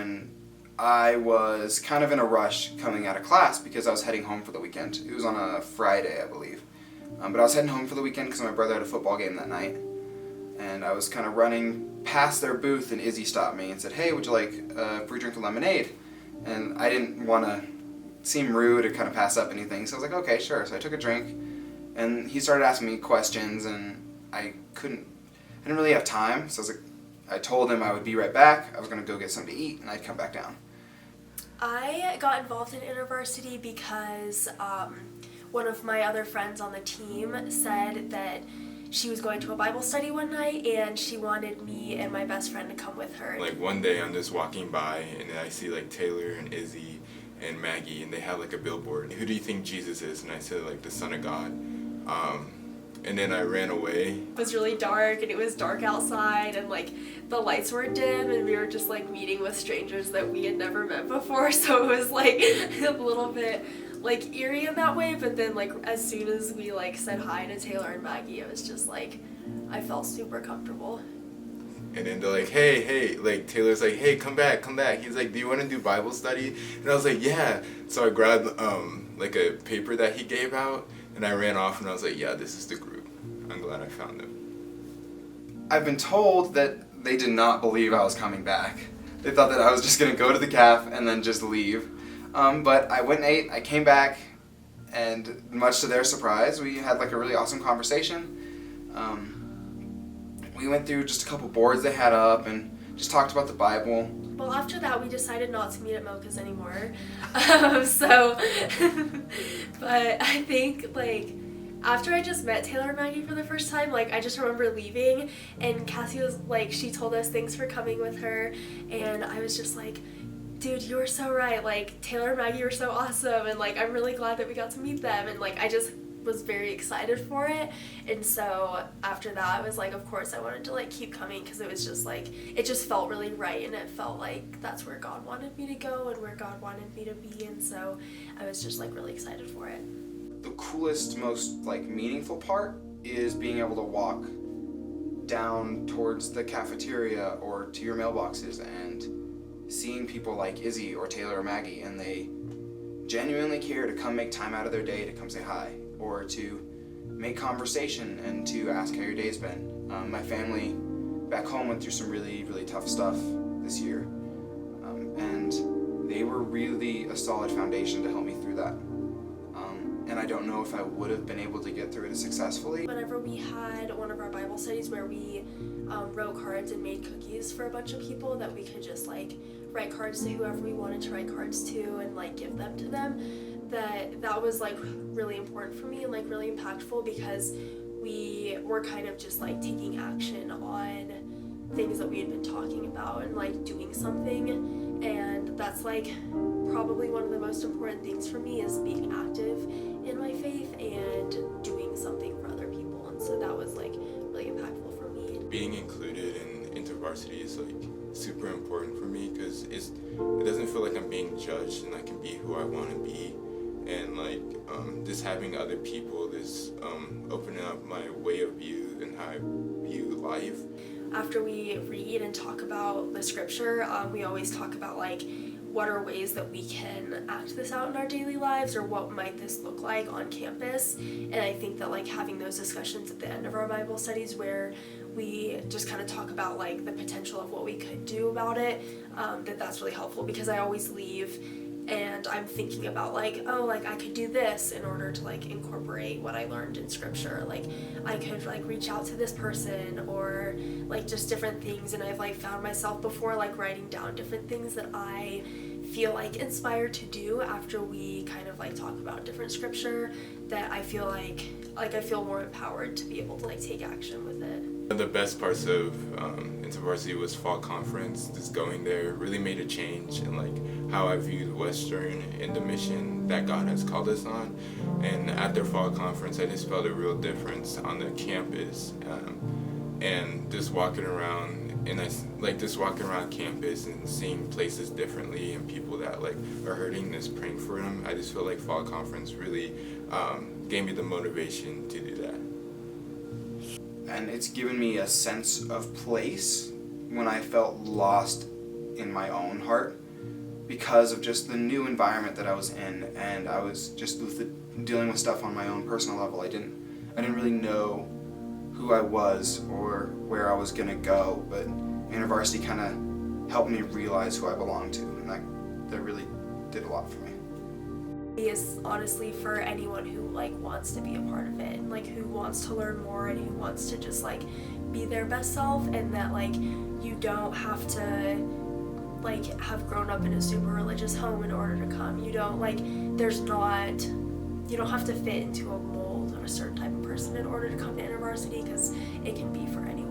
when I was kind of in a rush coming out of class because I was heading home for the weekend. It was on a Friday, I believe. But I was heading home for the weekend because my brother had a football game that night. And I was kind of running past their booth, and Izzy stopped me and said, "Hey, would you like a free drink of lemonade?" And I didn't want to seem rude or kind of pass up anything, so I was like, "Okay, sure." So I took a drink, and he started asking me questions, and I didn't really have time, so I told him I would be right back. I was going to go get something to eat, and I'd come back down. I got involved in InterVarsity because one of my other friends on the team said that she was going to a Bible study one night, and she wanted me and my best friend to come with her. Like one day I'm just walking by, and then I see like Taylor and Izzy and Maggie, and they have like a billboard. "Who do you think Jesus is?" And I said like the Son of God. And then I ran away. It was really dark, and it was dark outside, and like the lights were dim, and we were just like meeting with strangers that we had never met before, so it was like a little bit like eerie in that way. But then like as soon as we like said hi to Taylor and Maggie, it was just like I felt super comfortable. And then they're like, hey, like Taylor's like, "Hey, come back. He's like, "Do you want to do Bible study?" And I was like, "Yeah." So I grabbed like a paper that he gave out, and I ran off, and I was like, "Yeah, this is the group. I'm glad I found them." I've been told that they did not believe I was coming back. They thought that I was just going to go to the caf and then just leave. But I went and ate, I came back, and much to their surprise, we had like a really awesome conversation. We went through just a couple boards they had up and just talked about the Bible. Well, after that, we decided not to meet at Mocha's anymore. But I think, like, after I just met Taylor and Maggie for the first time, like, I just remember leaving, and Cassie was, like, she told us thanks for coming with her, and I was just like, "Dude, you were so right, like, Taylor and Maggie were so awesome, and, like, I'm really glad that we got to meet them," and, like, I just was very excited for it. And so after that, I was like, of course I wanted to like keep coming, because it was just like, it just felt really right, and it felt like that's where God wanted me to go and where God wanted me to be, and so I was just like really excited for it. The coolest, most like meaningful part is being able to walk down towards the cafeteria or to your mailboxes and seeing people like Izzy or Taylor or Maggie, and they genuinely care to come make time out of their day to come say hi, or to make conversation and to ask how your day's been. My family back home went through some really, really tough stuff this year, and they were really a solid foundation to help me through that. And I don't know if I would have been able to get through it as successfully. Whenever we had one of our Bible studies where we wrote cards and made cookies for a bunch of people that we could just like write cards to whoever we wanted to write cards to and like give them to them, that was like really important for me and like really impactful, because we were kind of just like taking action on things that we had been talking about and like doing something. And that's like probably one of the most important things for me, is being active in my faith and doing something for other people. And so that was like really impactful for me. Being included in InterVarsity is like super important for me, because it doesn't feel like I'm being judged, and I can be who I want to be. And like just having other people, this opening up my way of view and how I view life. After we read and talk about the scripture, we always talk about like what are ways that we can act this out in our daily lives, or what might this look like on campus. And I think that like having those discussions at the end of our Bible studies where we just kind of talk about like the potential of what we could do about it, that's really helpful, because I always leave and I'm thinking about like, oh, like I could do this in order to like incorporate what I learned in scripture. Like I could like reach out to this person, or like just different things. And I've like found myself before like writing down different things that I feel like inspired to do after we kind of like talk about different scripture, that I feel like I feel more empowered to be able to like take action with it. The best parts of InterVarsity was fall conference. Just going there really made a change in like how I viewed Western and the mission that God has called us on. And after fall conference, I just felt a real difference on the campus. And just walking around, and I like just walking around campus and seeing places differently and people that like are hurting, just praying for them. I just feel like fall conference really gave me the motivation to do that. And it's given me a sense of place when I felt lost in my own heart because of just the new environment that I was in, and I was just dealing with stuff on my own personal level. I didn't really know who I was or where I was gonna go, but InterVarsity kind of helped me realize who I belonged to, and that really did a lot for me. Is honestly for anyone who like wants to be a part of it, and like who wants to learn more and who wants to just like be their best self, and that like you don't have to like have grown up in a super religious home in order to come. You don't like you don't have to fit into a mold of a certain type of person in order to come to InterVarsity, because it can be for anyone.